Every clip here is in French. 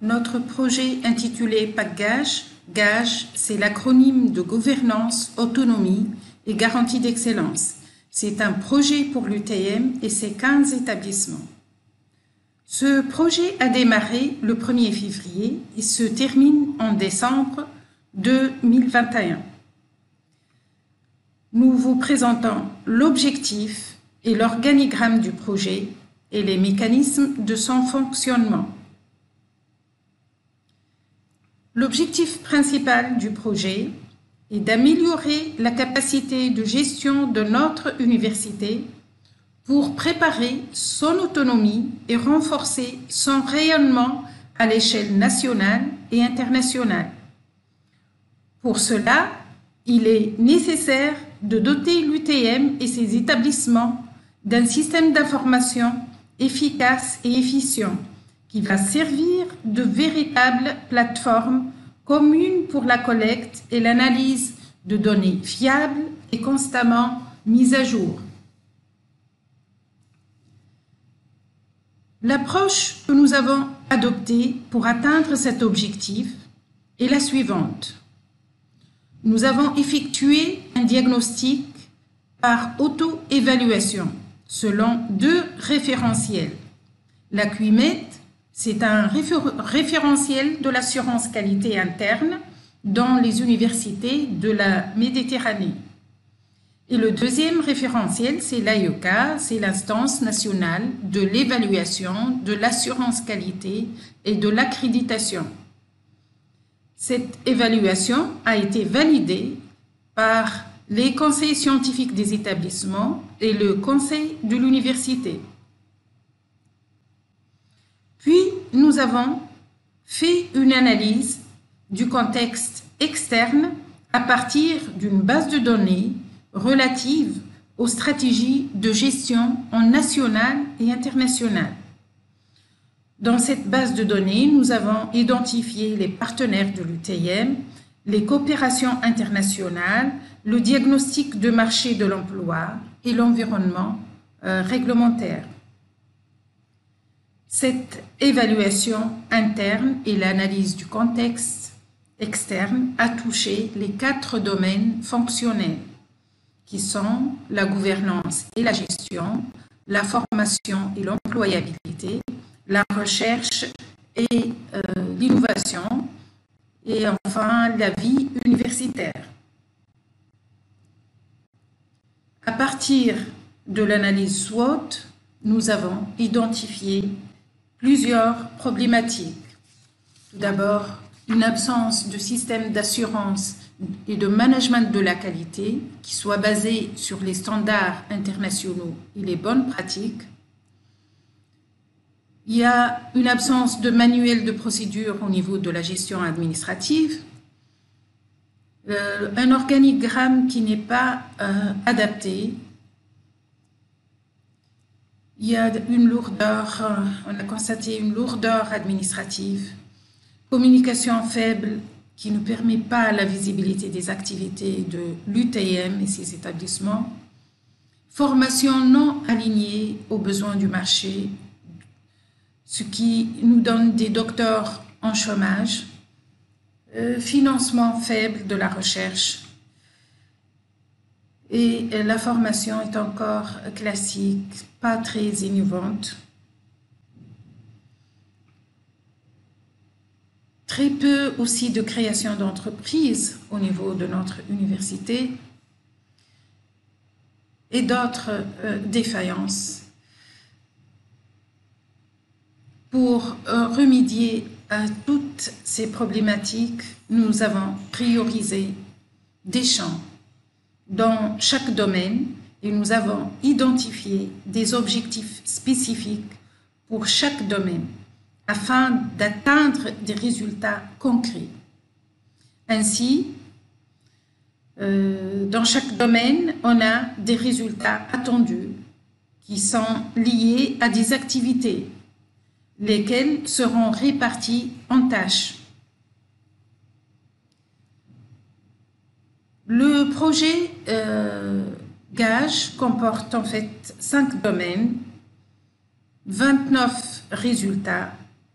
Notre projet intitulé PAC-GAGE, GAGE, c'est l'acronyme de gouvernance, autonomie et garantie d'excellence. C'est un projet pour l'UTM et ses 15 établissements. Ce projet a démarré le 1er février et se termine en décembre 2021. Nous vous présentons l'objectif et l'organigramme du projet et les mécanismes de son fonctionnement. L'objectif principal du projet est d'améliorer la capacité de gestion de notre université pour préparer son autonomie et renforcer son rayonnement à l'échelle nationale et internationale. Pour cela, il est nécessaire de doter l'UTM et ses établissements d'un système d'information efficace et efficient qui va servir de véritable plateforme commune pour la collecte et l'analyse de données fiables et constamment mises à jour. L'approche que nous avons adoptée pour atteindre cet objectif est la suivante. Nous avons effectué un diagnostic par auto-évaluation selon 2 référentiels. La QIMET, c'est un référentiel de l'assurance qualité interne dans les universités de la Méditerranée. Et le deuxième référentiel, c'est l'AEK, c'est l'instance nationale de l'évaluation de l'assurance qualité et de l'accréditation. Cette évaluation a été validée par les conseils scientifiques des établissements et le conseil de l'université. Puis, nous avons fait une analyse du contexte externe à partir d'une base de données relative aux stratégies de gestion en national et international. Dans cette base de données, nous avons identifié les partenaires de l'UTM, les coopérations internationales, le diagnostic de marché de l'emploi et l'environnement réglementaire. Cette évaluation interne et l'analyse du contexte externe a touché les 4 domaines fonctionnels qui sont la gouvernance et la gestion, la formation et l'employabilité, la recherche et l'innovation, et enfin la vie universitaire. À partir de l'analyse SWOT, nous avons identifié plusieurs problématiques. Tout d'abord, une absence de système d'assurance et de management de la qualité qui soit basé sur les standards internationaux et les bonnes pratiques. Il y a une absence de manuel de procédure au niveau de la gestion administrative, un organigramme qui n'est pas adapté. Il y a une lourdeur, on a constaté une lourdeur administrative, communication faible qui ne permet pas la visibilité des activités de l'UTM et ses établissements, formation non alignée aux besoins du marché, ce qui nous donne des docteurs en chômage, financement faible de la recherche, et la formation est encore classique, pas très innovante. Très peu aussi de création d'entreprises au niveau de notre université et d'autres défaillances. Pour remédier à toutes ces problématiques, nous avons priorisé des champs dans chaque domaine et nous avons identifié des objectifs spécifiques pour chaque domaine afin d'atteindre des résultats concrets. Ainsi, dans chaque domaine, on a des résultats attendus qui sont liés à des activités, lesquelles seront réparties en tâches. Le projet GAGE comporte en fait 5 domaines, 29 résultats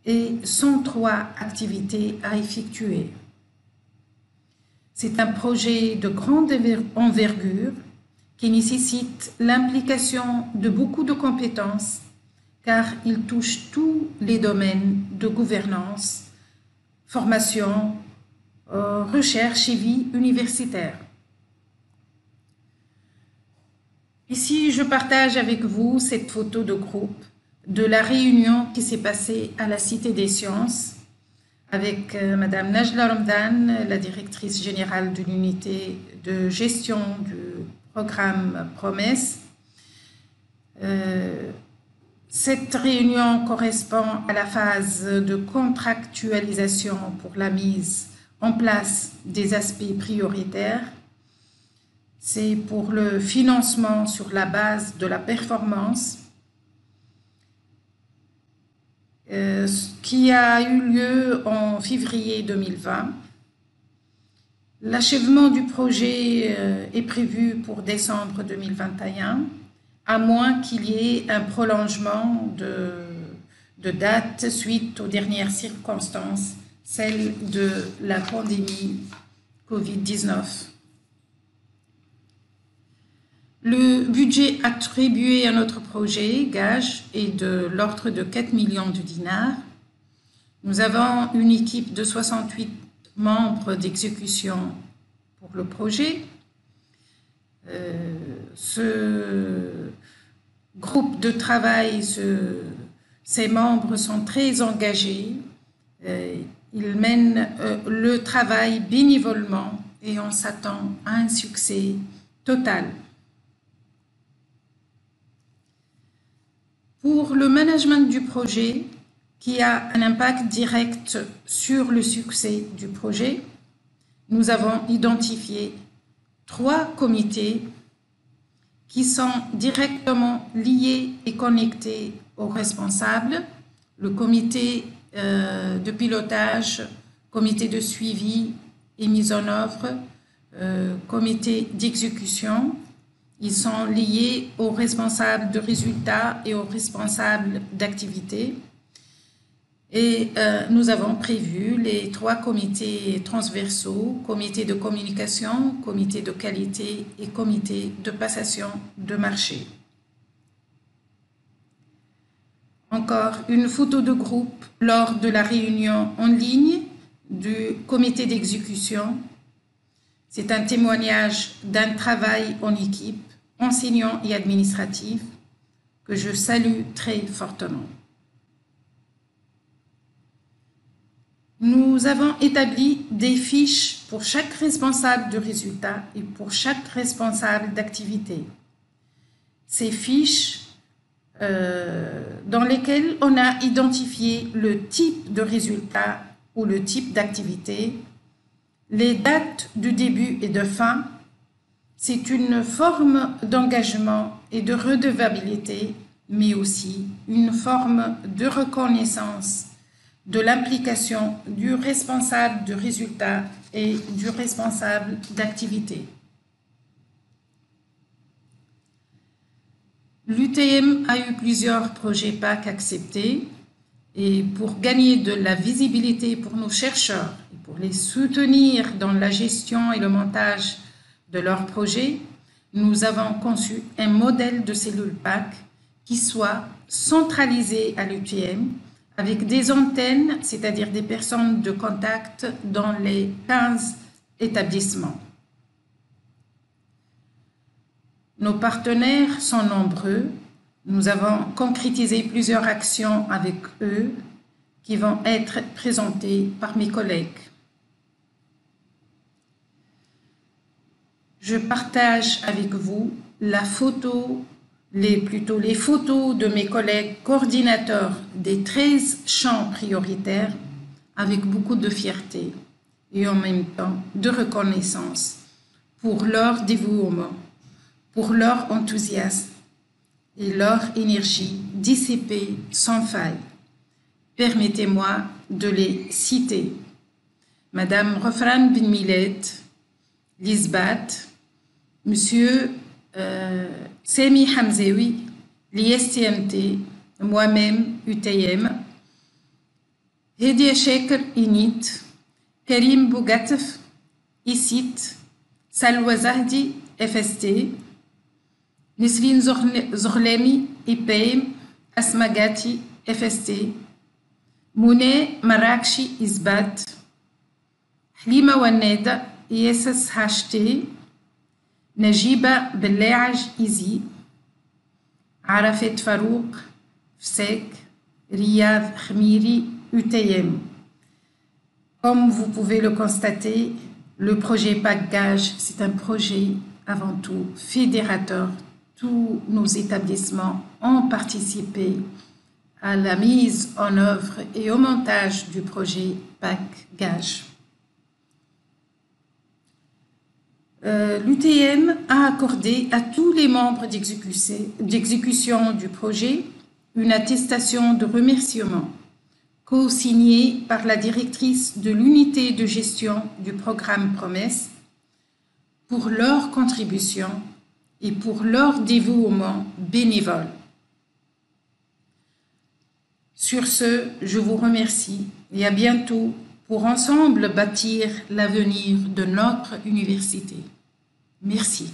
et 103 activités à effectuer. C'est un projet de grande envergure qui nécessite l'implication de beaucoup de compétences car il touche tous les domaines de gouvernance, formation, recherche et vie universitaire. Ici, je partage avec vous cette photo de groupe de la réunion qui s'est passée à la Cité des Sciences avec Madame Najla Ramdan, la directrice générale de l'unité de gestion du programme Promesse. Cette réunion correspond à la phase de contractualisation pour la mise en place des aspects prioritaires. C'est pour le financement sur la base de la performance qui a eu lieu en février 2020. L'achèvement du projet est prévu pour décembre 2021, à moins qu'il y ait un prolongement de date suite aux dernières circonstances, celle de la pandémie Covid-19. Le budget attribué à notre projet Gage est de l'ordre de 4 millions de dinars. Nous avons une équipe de 68 membres d'exécution pour le projet. Ce groupe de travail, ses membres sont très engagés. Ils mènent le travail bénévolement et on s'attend à un succès total. Pour le management du projet, qui a un impact direct sur le succès du projet, nous avons identifié 3 comités qui sont directement liés et connectés aux responsables, le comité de pilotage, comité de suivi et mise en œuvre, comité d'exécution. Ils sont liés aux responsables de résultats et aux responsables d'activité. Et nous avons prévu les 3 comités transversaux, comité de communication, comité de qualité et comité de passation de marché. Encore une photo de groupe lors de la réunion en ligne du comité d'exécution. C'est un témoignage d'un travail en équipe, enseignant et administratif, que je salue très fortement. Nous avons établi des fiches pour chaque responsable de résultat et pour chaque responsable d'activité. Ces fiches dans lesquelles on a identifié le type de résultat ou le type d'activité, les dates de début et de fin. C'est une forme d'engagement et de redevabilité, mais aussi une forme de reconnaissance de l'implication du responsable de résultat et du responsable d'activité. L'UTM a eu plusieurs projets PAC acceptés et pour gagner de la visibilité pour nos chercheurs et pour les soutenir dans la gestion et le montage de leurs projets, nous avons conçu un modèle de cellule PAC qui soit centralisé à l'UTM avec des antennes, c'est-à-dire des personnes de contact dans les 15 établissements. Nos partenaires sont nombreux. Nous avons concrétisé plusieurs actions avec eux qui vont être présentées par mes collègues. Je partage avec vous les photos de mes collègues coordinateurs des 13 champs prioritaires avec beaucoup de fierté et en même temps de reconnaissance pour leur dévouement, pour leur enthousiasme et leur énergie dissipée sans faille. Permettez-moi de les citer. Madame Rofran Ben Miled, Lisbat, Monsieur Semi Hamzewi, l'ISTMT, moi-même, UTM, Hedia Sheker Init, Karim Bougatef, ICIT, Salwa Zahdi, FST, Nisrine Zorlemi, IPEM, Asmagati, FST, Moune Marakshi, Isbat, Halima Waneda, ISS HT, Najiba Bellaaj, IZI, Arafet Farouk, FSEC, Riyad Khmiri, UTM. Comme vous pouvez le constater, le projet PAC-GAGE, c'est un projet avant tout fédérateur. Tous nos établissements ont participé à la mise en œuvre et au montage du projet PAC-GAGE. L'UTM a accordé à tous les membres d'exécution du projet une attestation de remerciement co-signée par la directrice de l'unité de gestion du programme Promesse pour leur contribution et pour leur dévouement bénévole. Sur ce, je vous remercie et à bientôt pour ensemble bâtir l'avenir de notre université. Merci.